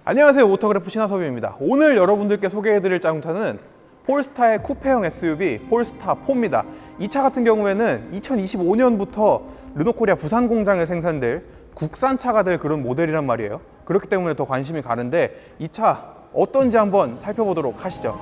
안녕하세요, 오토그래프 신하섭입니다. 오늘 여러분들께 소개해드릴 자동차는 폴스타의 쿠페형 SUV 폴스타 4입니다. 이 차 같은 경우에는 2025년부터 르노코리아 부산 공장에 생산될 국산차가 될 그런 모델이란 말이에요. 그렇기 때문에 더 관심이 가는데 이 차 어떤지 한번 살펴보도록 하시죠.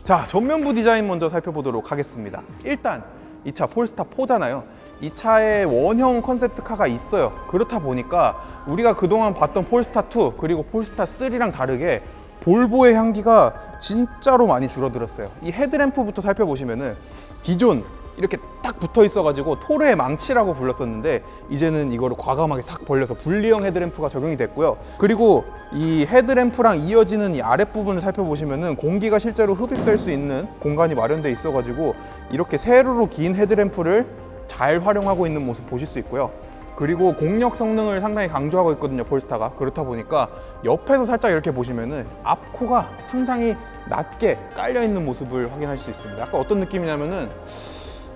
자, 전면부 디자인 먼저 살펴보도록 하겠습니다. 일단 이 차 폴스타 4잖아요. 이 차에 원형 컨셉트카가 있어요. 그렇다 보니까 우리가 그동안 봤던 폴스타 2 그리고 폴스타 3랑 다르게 볼보의 향기가 진짜로 많이 줄어들었어요. 이 헤드램프부터 살펴보시면은 기존 이렇게 딱 붙어 있어가지고 토르의 망치라고 불렀었는데 이제는 이거를 과감하게 싹 벌려서 분리형 헤드램프가 적용이 됐고요. 그리고 이 헤드램프랑 이어지는 이 아랫부분을 살펴보시면은 공기가 실제로 흡입될 수 있는 공간이 마련돼 있어가지고 이렇게 세로로 긴 헤드램프를 잘 활용하고 있는 모습 보실 수 있고요. 그리고 공력 성능을 상당히 강조하고 있거든요, 폴스타가. 그렇다 보니까 옆에서 살짝 이렇게 보시면은 앞코가 상당히 낮게 깔려 있는 모습을 확인할 수 있습니다. 약간 어떤 느낌이냐면은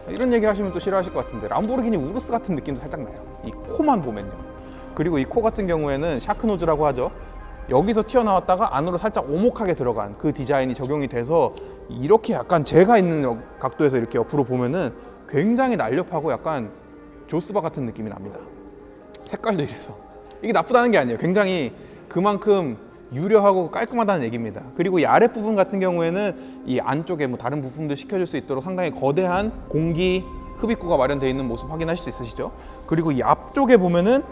이런 얘기 하시면 또 싫어하실 것 같은데 람보르기니 우루스 같은 느낌도 살짝 나요, 이 코만 보면요. 그리고 이 코 같은 경우에는 샤크노즈라고 하죠. 여기서 튀어나왔다가 안으로 살짝 오목하게 들어간 그 디자인이 적용이 돼서 이렇게 약간 제가 있는 각도에서 이렇게 옆으로 보면은 굉장히 날렵하고 약간 조스바 같은 느낌이 납니다. 색깔도 이래서 이게 나쁘다는 게 아니에요. 굉장히 그만큼 유려하고 깔끔하다는 얘기입니다. 그리고 이 아랫부분 같은 경우에는 이 안쪽에 뭐 다른 부품도 식혀줄 수 있도록 상당히 거대한 공기 흡입구가 마련되어 있는 모습 확인하실 수 있으시죠. 그리고 이 앞쪽에 보면은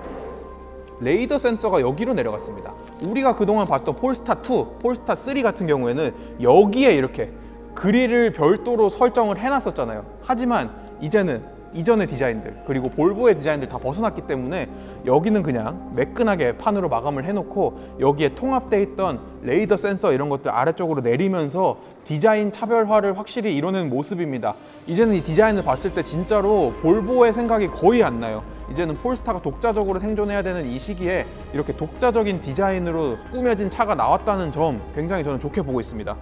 레이더 센서가 여기로 내려갔습니다. 우리가 그동안 봤던 폴스타 2, 폴스타 3 같은 경우에는 여기에 이렇게 그릴을 별도로 설정을 해놨었잖아요. 하지만 이제는 이전의 디자인들 그리고 볼보의 디자인들 다 벗어났기 때문에 여기는 그냥 매끈하게 판으로 마감을 해놓고 여기에 통합되어 있던 레이더 센서 이런 것들 아래쪽으로 내리면서 디자인 차별화를 확실히 이뤄낸 모습입니다. 이제는 이 디자인을 봤을 때 진짜로 볼보의 생각이 거의 안 나요. 이제는 폴스타가 독자적으로 생존해야 되는 이 시기에 이렇게 독자적인 디자인으로 꾸며진 차가 나왔다는 점 굉장히 저는 좋게 보고 있습니다.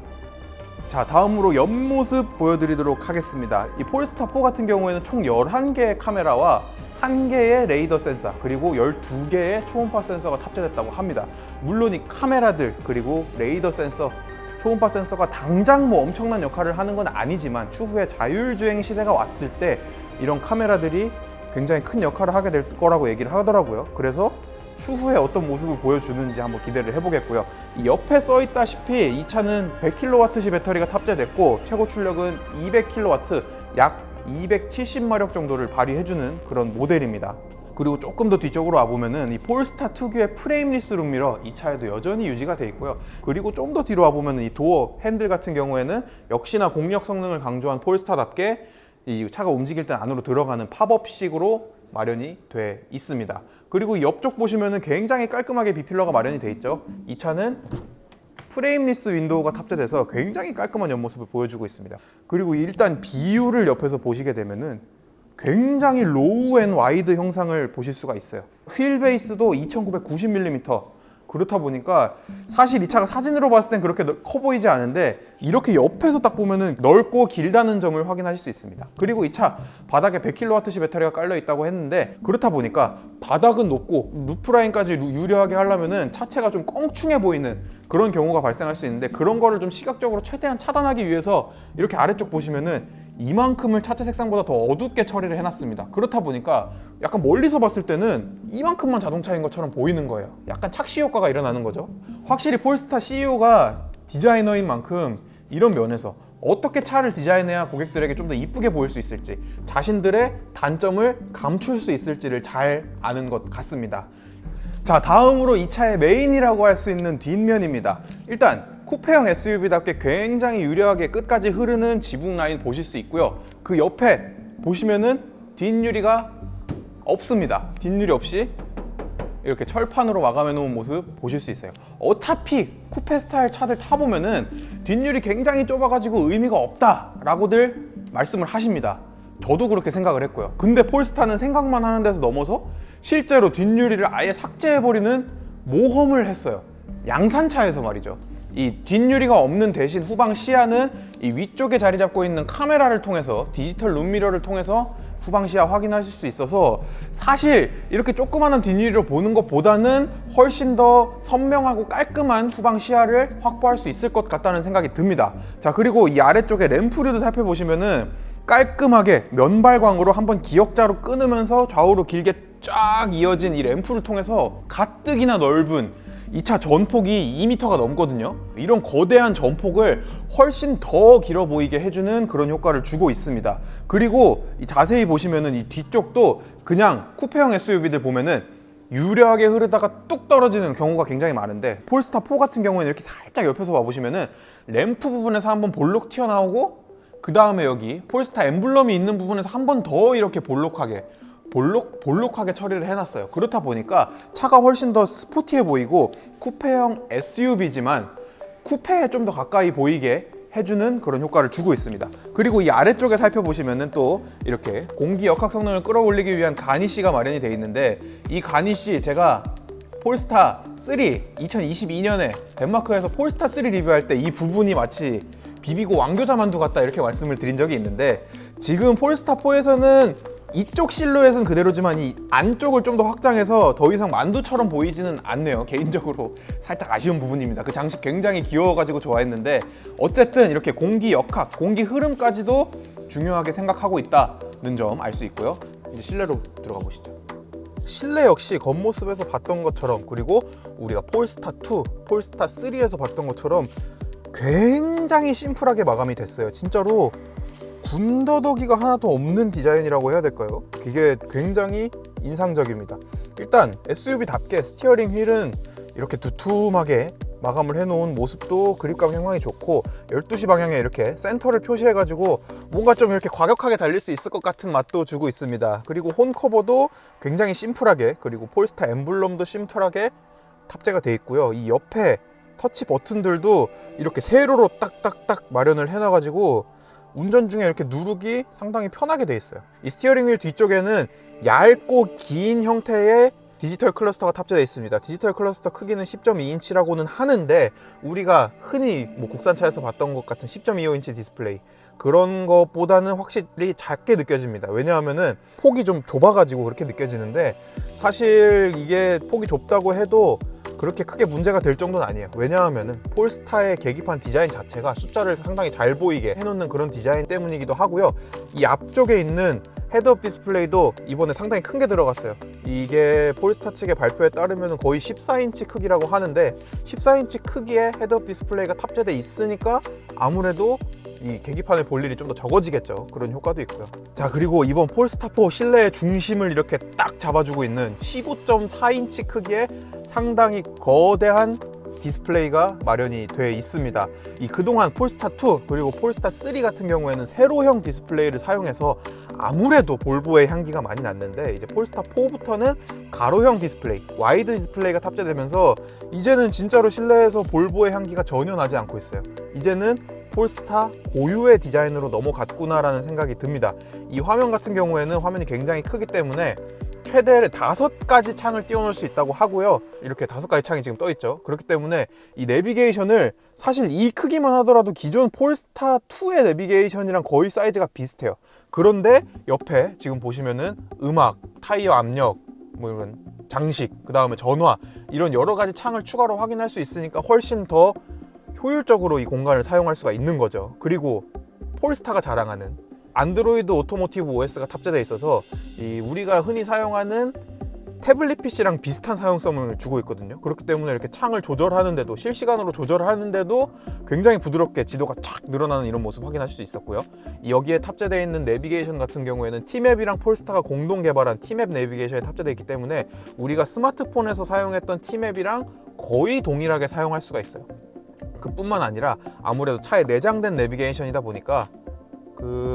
자, 다음으로 옆모습 보여드리도록 하겠습니다. 이 폴스타 4 같은 경우에는 총 11개의 카메라와 1개의 레이더 센서 그리고 12개의 초음파 센서가 탑재됐다고 합니다. 물론 이 카메라들 그리고 레이더 센서, 초음파 센서가 당장 뭐 엄청난 역할을 하는 건 아니지만 추후에 자율주행 시대가 왔을 때 이런 카메라들이 굉장히 큰 역할을 하게 될 거라고 얘기를 하더라고요. 그래서 추후에 어떤 모습을 보여주는지 한번 기대를 해보겠고요. 이 옆에 써있다시피 이 차는 100kWh 배터리가 탑재됐고 최고 출력은 200kW, 약 270마력 정도를 발휘해주는 그런 모델입니다. 그리고 조금 더 뒤쪽으로 와보면은 이 폴스타 특유의 프레임리스 룸미러 이 차에도 여전히 유지가 돼 있고요. 그리고 좀 더 뒤로 와보면은 이 도어 핸들 같은 경우에는 역시나 공력 성능을 강조한 폴스타답게 이 차가 움직일 때 안으로 들어가는 팝업식으로 마련이 돼 있습니다. 그리고 옆쪽 보시면은 굉장히 깔끔하게 B필러가 마련이 돼 있죠. 이 차는 프레임리스 윈도우가 탑재돼서 굉장히 깔끔한 옆모습을 보여주고 있습니다. 그리고 일단 비율을 옆에서 보시게 되면은 굉장히 로우 앤 와이드 형상을 보실 수가 있어요. 휠 베이스도 2990mm. 그렇다 보니까 사실 이 차가 사진으로 봤을 땐 그렇게 커 보이지 않은데 이렇게 옆에서 딱 보면은 넓고 길다는 점을 확인하실 수 있습니다. 그리고 이 차 바닥에 100kWh 배터리가 깔려 있다고 했는데 그렇다 보니까 바닥은 높고 루프라인까지 유려하게 하려면은 차체가 좀 껑충해 보이는 그런 경우가 발생할 수 있는데 그런 거를 좀 시각적으로 최대한 차단하기 위해서 이렇게 아래쪽 보시면은 이만큼을 차체 색상보다 더 어둡게 처리를 해놨습니다. 그렇다 보니까 약간 멀리서 봤을 때는 이만큼만 자동차인 것처럼 보이는 거예요. 약간 착시 효과가 일어나는 거죠. 확실히 폴스타 CEO가 디자이너인 만큼 이런 면에서 어떻게 차를 디자인해야 고객들에게 좀 더 이쁘게 보일 수 있을지 자신들의 단점을 감출 수 있을지를 잘 아는 것 같습니다. 자, 다음으로 이 차의 메인이라고 할 수 있는 뒷면입니다. 일단 쿠페형 SUV답게 굉장히 유려하게 끝까지 흐르는 지붕 라인 보실 수 있고요. 그 옆에 보시면은 뒷유리가 없습니다. 뒷유리 없이 이렇게 철판으로 마감해 놓은 모습 보실 수 있어요. 어차피 쿠페 스타일 차들 타보면은 뒷유리 굉장히 좁아가지고 의미가 없다라고들 말씀을 하십니다. 저도 그렇게 생각을 했고요. 근데 폴스타는 생각만 하는 데서 넘어서 실제로 뒷유리를 아예 삭제해버리는 모험을 했어요. 양산차에서 말이죠. 이 뒷유리가 없는 대신 후방 시야는 이 위쪽에 자리 잡고 있는 카메라를 통해서 디지털 룸미러를 통해서 후방 시야 확인하실 수 있어서 사실 이렇게 조그마한 뒷유리로 보는 것보다는 훨씬 더 선명하고 깔끔한 후방 시야를 확보할 수 있을 것 같다는 생각이 듭니다. 자, 그리고 이 아래쪽에 램프류도 살펴보시면은 깔끔하게 면발광으로 한번 기역자로 끊으면서 좌우로 길게 쫙 이어진 이 램프를 통해서 가뜩이나 넓은 이 차 전폭이 2m가 넘거든요. 이런 거대한 전폭을 훨씬 더 길어 보이게 해주는 그런 효과를 주고 있습니다. 그리고 자세히 보시면은 이 뒤쪽도 그냥 쿠페형 SUV들 보면은 유려하게 흐르다가 뚝 떨어지는 경우가 굉장히 많은데, 폴스타 4 같은 경우에는 이렇게 살짝 옆에서 봐보시면은 램프 부분에서 한번 볼록 튀어나오고, 그 다음에 여기 폴스타 엠블럼이 있는 부분에서 한 번 더 이렇게 볼록하게 처리를 해놨어요. 그렇다 보니까 차가 훨씬 더 스포티해 보이고 쿠페형 SUV지만 쿠페에 좀 더 가까이 보이게 해주는 그런 효과를 주고 있습니다. 그리고 이 아래쪽에 살펴보시면은 또 이렇게 공기 역학 성능을 끌어올리기 위한 가니쉬가 마련이 되어 있는데, 이 가니쉬 제가 폴스타 3 2022년에 덴마크에서 폴스타 3 리뷰할 때 이 부분이 마치 비비고 왕교자 만두 같다 이렇게 말씀을 드린 적이 있는데, 지금 폴스타 4에서는 이쪽 실루엣은 그대로지만 이 안쪽을 좀 더 확장해서 더 이상 만두처럼 보이지는 않네요. 개인적으로 살짝 아쉬운 부분입니다. 그 장식 굉장히 귀여워가지고 좋아했는데, 어쨌든 이렇게 공기 역학, 공기 흐름까지도 중요하게 생각하고 있다는 점 알 수 있고요. 이제 실내로 들어가 보시죠. 실내 역시 겉모습에서 봤던 것처럼, 그리고 우리가 폴스타 2, 폴스타 3에서 봤던 것처럼 굉장히 심플하게 마감이 됐어요. 진짜로 군더더기가 하나도 없는 디자인이라고 해야 될까요? 이게 굉장히 인상적입니다. 일단 SUV답게 스티어링 휠은 이렇게 두툼하게 마감을 해놓은 모습도 그립감 굉장히 좋고, 12시 방향에 이렇게 센터를 표시해가지고 뭔가 좀 이렇게 과격하게 달릴 수 있을 것 같은 맛도 주고 있습니다. 그리고 혼 커버도 굉장히 심플하게, 그리고 폴스타 엠블럼도 심플하게 탑재가 되어 있고요. 이 옆에 터치 버튼들도 이렇게 세로로 딱딱딱 마련을 해놔가지고 운전 중에 이렇게 누르기 상당히 편하게 돼 있어요. 이 스티어링 휠 뒤쪽에는 얇고 긴 형태의 디지털 클러스터가 탑재되어 있습니다. 디지털 클러스터 크기는 10.2인치라고는 하는데, 우리가 흔히 국산차에서 봤던 것 같은 10.25인치 디스플레이, 그런 것보다는 확실히 작게 느껴집니다. 왜냐하면은 폭이 좀 좁아가지고 그렇게 느껴지는데, 사실 이게 폭이 좁다고 해도 그렇게 크게 문제가 될 정도는 아니에요. 왜냐하면은 폴스타의 계기판 디자인 자체가 숫자를 상당히 잘 보이게 해놓는 그런 디자인 때문이기도 하고요. 이 앞쪽에 있는 헤드업 디스플레이도 이번에 상당히 큰 게 들어갔어요. 이게 폴스타 측의 발표에 따르면 거의 14인치 크기라고 하는데, 14인치 크기의 헤드업 디스플레이가 탑재돼 있으니까 아무래도 이 계기판을 볼 일이 좀 더 적어지겠죠. 그런 효과도 있고요. 자, 그리고 이번 폴스타 4 실내의 중심을 이렇게 딱 잡아주고 있는 15.4인치 크기의 상당히 거대한 디스플레이가 마련이 되어 있습니다. 이 그동안 폴스타 2 그리고 폴스타 3 같은 경우에는 세로형 디스플레이를 사용해서 아무래도 볼보의 향기가 많이 났는데, 이제 폴스타 4부터는 가로형 디스플레이, 와이드 디스플레이가 탑재되면서 이제는 진짜로 실내에서 볼보의 향기가 전혀 나지 않고 있어요. 이제는 폴스타 고유의 디자인으로 넘어갔구나라는 생각이 듭니다. 이 화면 같은 경우에는 화면이 굉장히 크기 때문에 최대 5가지 창을 띄워놓을 수 있다고 하고요. 이렇게 5가지 창이 지금 떠있죠. 그렇기 때문에 이 내비게이션을 사실 이 크기만 하더라도 기존 폴스타 2의 내비게이션이랑 거의 사이즈가 비슷해요. 그런데 옆에 지금 보시면은 음악, 타이어 압력, 뭐 이런 장식, 그 다음에 전화, 이런 여러 가지 창을 추가로 확인할 수 있으니까 훨씬 더 효율적으로 이 공간을 사용할 수가 있는 거죠. 그리고 폴스타가 자랑하는 안드로이드 오토모티브 OS가 탑재되어 있어서 우리가 흔히 사용하는 태블릿 PC랑 비슷한 사용성을 주고 있거든요. 그렇기 때문에 이렇게 창을 조절하는데도, 실시간으로 조절하는데도 굉장히 부드럽게 지도가 촥 늘어나는 이런 모습 확인하실 수 있었고요. 여기에 탑재되어 있는 내비게이션 같은 경우에는 T맵이랑 폴스타가 공동 개발한 T맵 내비게이션에 탑재되어 있기 때문에 우리가 스마트폰에서 사용했던 T맵이랑 거의 동일하게 사용할 수가 있어요. 그뿐만 아니라 아무래도 차에 내장된 내비게이션이다 보니까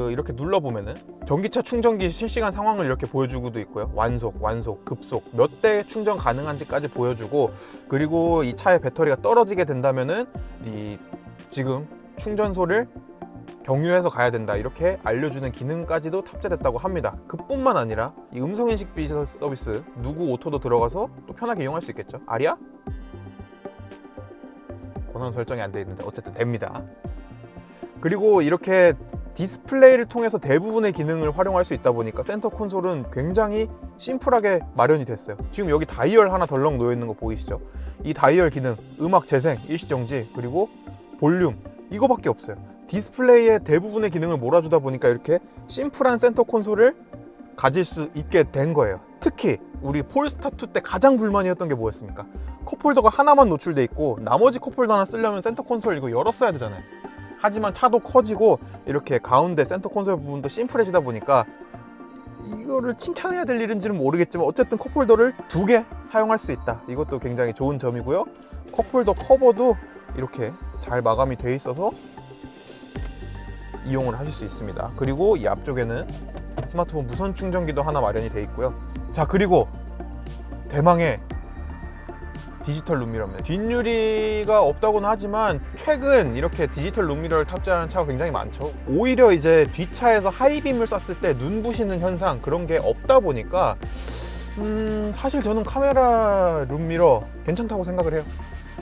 이렇게 눌러보면은 전기차 충전기 실시간 상황을 이렇게 보여주고도 있고요. 완속, 급속, 몇 대 충전 가능한지까지 보여주고, 그리고 이 차의 배터리가 떨어지게 된다면은 지금 충전소를 경유해서 가야 된다 이렇게 알려주는 기능까지도 탑재됐다고 합니다. 그뿐만 아니라 이 음성인식 비즈니스 서비스 누구 오토도 들어가서 또 편하게 이용할 수 있겠죠. 아리아? 권한 설정이 안 돼 있는데 어쨌든 됩니다. 그리고 이렇게 디스플레이를 통해서 대부분의 기능을 활용할 수 있다 보니까 센터 콘솔은 굉장히 심플하게 마련이 됐어요. 지금 여기 다이얼 하나 덜렁 놓여 있는 거 보이시죠? 이 다이얼 기능, 음악 재생, 일시정지, 그리고 볼륨, 이거밖에 없어요. 디스플레이에 대부분의 기능을 몰아주다 보니까 이렇게 심플한 센터 콘솔을 가질 수 있게 된 거예요. 특히 우리 폴스타2 때 가장 불만이었던 게 뭐였습니까? 컵홀더가 하나만 노출돼 있고 나머지 컵홀더 하나 쓰려면 센터 콘솔 이거 열어 써야 되잖아요. 하지만 차도 커지고 이렇게 가운데 센터 콘솔 부분도 심플해지다 보니까 이거를 칭찬해야 될 일인지는 모르겠지만 어쨌든 컵홀더를 2개 사용할 수 있다. 이것도 굉장히 좋은 점이고요. 컵홀더 커버도 이렇게 잘 마감이 돼 있어서 이용을 하실 수 있습니다. 그리고 이 앞쪽에는 스마트폰 무선 충전기도 하나 마련이 돼 있고요. 자, 그리고 대망의 디지털 룸미러입니다. 뒷유리가 없다고는 하지만 최근 이렇게 디지털 룸미러를 탑재하는 차가 굉장히 많죠. 오히려 이제 뒷차에서 하이빔을 쐈을 때 눈 부시는 현상, 그런 게 없다 보니까 사실 저는 카메라 룸미러 괜찮다고 생각을 해요.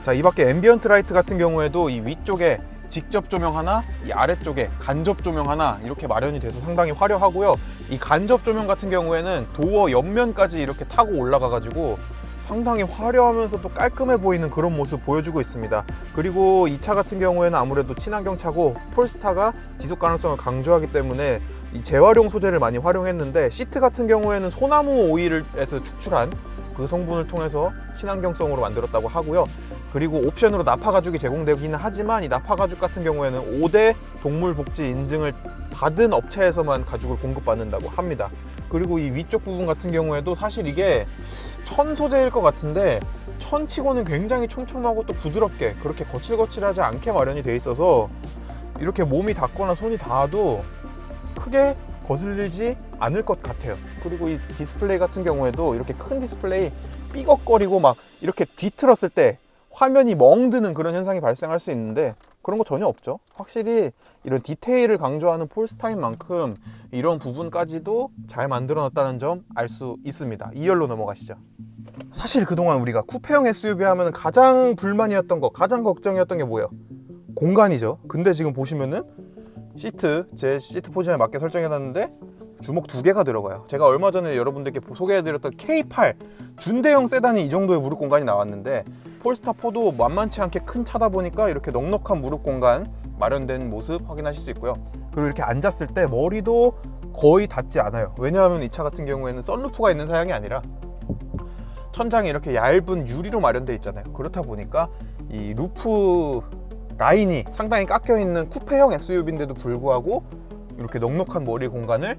자, 이 밖에 앰비언트 라이트 같은 경우에도 이 위쪽에 직접 조명 하나, 이 아래쪽에 간접 조명 하나 이렇게 마련이 돼서 상당히 화려하고요. 이 간접 조명 같은 경우에는 도어 옆면까지 이렇게 타고 올라가 가지고 상당히 화려하면서도 깔끔해 보이는 그런 모습 보여주고 있습니다. 그리고 이 차 같은 경우에는 아무래도 친환경 차고 폴스타가 지속 가능성을 강조하기 때문에 이 재활용 소재를 많이 활용했는데, 시트 같은 경우에는 소나무 오일에서 축출한 그 성분을 통해서 친환경성으로 만들었다고 하고요. 그리고 옵션으로 나파 가죽이 제공되기는 하지만 이 나파 가죽 같은 경우에는 5대 동물복지 인증을 받은 업체에서만 가죽을 공급받는다고 합니다. 그리고 이 위쪽 부분 같은 경우에도 사실 이게 천 소재일 것 같은데 천치고는 굉장히 촘촘하고 또 부드럽게 그렇게 거칠거칠하지 않게 마련이 돼 있어서 이렇게 몸이 닿거나 손이 닿아도 크게 거슬리지 않을 것 같아요. 그리고 이 디스플레이 같은 경우에도 이렇게 큰 디스플레이 삐걱거리고 막 이렇게 뒤틀었을 때 화면이 멍드는 그런 현상이 발생할 수 있는데 그런 거 전혀 없죠. 확실히 이런 디테일을 강조하는 폴스타인 만큼 이런 부분까지도 잘 만들어 놨다는 점 알 수 있습니다. 2열로 넘어가시죠. 사실 그동안 우리가 쿠페형 SUV 하면 가장 불만이었던 거, 가장 걱정이었던 게 뭐예요? 공간이죠. 근데 지금 보시면은 제 시트 포지션에 맞게 설정해 놨는데 주먹 2개가 들어가요. 제가 얼마 전에 여러분들께 소개해드렸던 K8 준대형 세단이 이 정도의 무릎 공간이 나왔는데 폴스타4도 만만치 않게 큰 차다 보니까 이렇게 넉넉한 무릎 공간 마련된 모습 확인하실 수 있고요. 그리고 이렇게 앉았을 때 머리도 거의 닿지 않아요. 왜냐하면 이 차 같은 경우에는 썬루프가 있는 사양이 아니라 천장이 이렇게 얇은 유리로 마련되어 있잖아요. 그렇다 보니까 이 루프 라인이 상당히 깎여 있는 쿠페형 SUV인데도 불구하고 이렇게 넉넉한 머리 공간을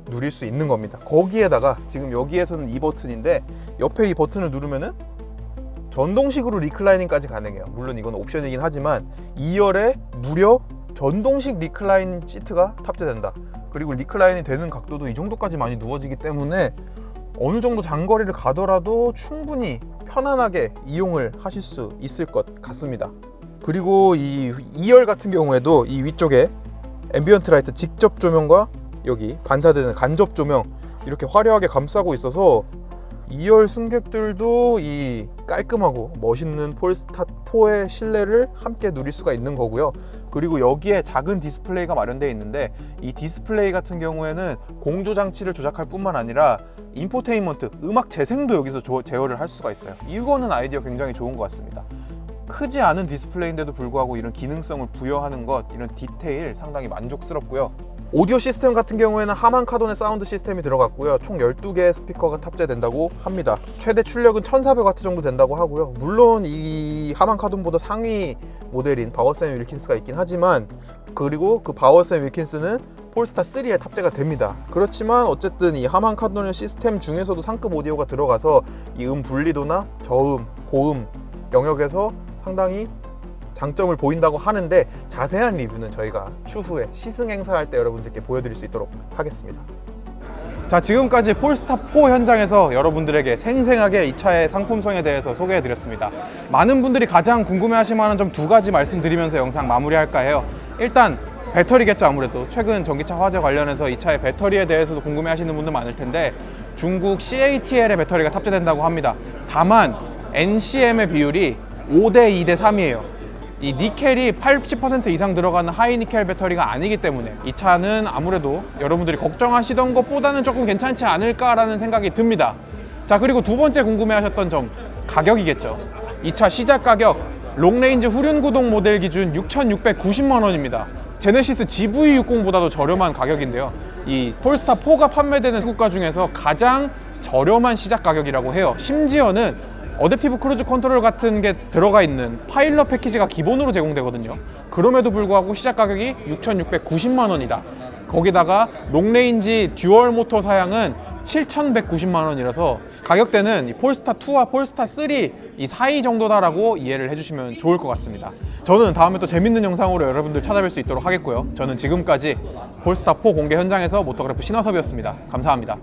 누릴 수 있는 겁니다. 거기에다가 지금 여기에서는 이 버튼인데 옆에 이 버튼을 누르면은 전동식으로 리클라이닝까지 가능해요. 물론 이건 옵션이긴 하지만 2열에 무려 전동식 리클라이닝 시트가 탑재된다. 그리고 리클라이닝이 되는 각도도 이 정도까지 많이 누워지기 때문에 어느 정도 장거리를 가더라도 충분히 편안하게 이용을 하실 수 있을 것 같습니다. 그리고 이 2열 같은 경우에도 이 위쪽에 앰비언트 라이트 직접 조명과 여기 반사되는 간접 조명 이렇게 화려하게 감싸고 있어서 2열 승객들도 이 깔끔하고 멋있는 폴스타4의 실내를 함께 누릴 수가 있는 거고요. 그리고 여기에 작은 디스플레이가 마련되어 있는데 이 디스플레이 같은 경우에는 공조 장치를 조작할 뿐만 아니라 인포테인먼트, 음악 재생도 여기서 제어를 할 수가 있어요. 이거는 아이디어 굉장히 좋은 것 같습니다. 크지 않은 디스플레이인데도 불구하고 이런 기능성을 부여하는 것, 이런 디테일 상당히 만족스럽고요. 오디오 시스템 같은 경우에는 하만 카돈의 사운드 시스템이 들어갔고요. 총 12개의 스피커가 탑재된다고 합니다. 최대 출력은 1400W 정도 된다고 하고요. 물론 이 하만 카돈보다 상위 모델인 바워샘 윌킨스가 있긴 하지만, 그리고 그 바워샘 윌킨스는 폴스타 3에 탑재가 됩니다. 그렇지만 어쨌든 이 하만 카돈의 시스템 중에서도 상급 오디오가 들어가서 이 분리도나 저음, 고음 영역에서 상당히 장점을 보인다고 하는데 자세한 리뷰는 저희가 추후에 시승 행사할 때 여러분들께 보여드릴 수 있도록 하겠습니다. 자, 지금까지 폴스타4 현장에서 여러분들에게 생생하게 이 차의 상품성에 대해서 소개해드렸습니다. 많은 분들이 가장 궁금해하실 만한 점 2가지 말씀드리면서 영상 마무리할까 해요. 일단 배터리겠죠. 아무래도 최근 전기차 화재 관련해서 이 차의 배터리에 대해서도 궁금해하시는 분들 많을 텐데 중국 CATL의 배터리가 탑재된다고 합니다. 다만 NCM의 비율이 5대 2대 3이에요. 이 니켈이 80% 이상 들어가는 하이 니켈 배터리가 아니기 때문에 이 차는 아무래도 여러분들이 걱정하시던 것보다는 조금 괜찮지 않을까라는 생각이 듭니다. 자, 그리고 두 번째 궁금해하셨던 점, 가격이겠죠. 이 차 시작 가격 롱레인지 후륜 구동 모델 기준 6,690만 원입니다. 제네시스 GV60보다도 저렴한 가격인데요. 이 폴스타 4가 판매되는 수급가 중에서 가장 저렴한 시작 가격이라고 해요. 심지어는 어댑티브 크루즈 컨트롤 같은 게 들어가 있는 파일럿 패키지가 기본으로 제공되거든요. 그럼에도 불구하고 시작 가격이 6,690만 원이다. 거기다가 롱레인지 듀얼 모터 사양은 7,190만 원이라서 가격대는 이 폴스타 2와 폴스타 3 이 사이 정도다라고 이해를 해주시면 좋을 것 같습니다. 저는 다음에 또 재밌는 영상으로 여러분들 찾아뵐 수 있도록 하겠고요. 저는 지금까지 폴스타 4 공개 현장에서 모터그래프 신화섭이었습니다. 감사합니다.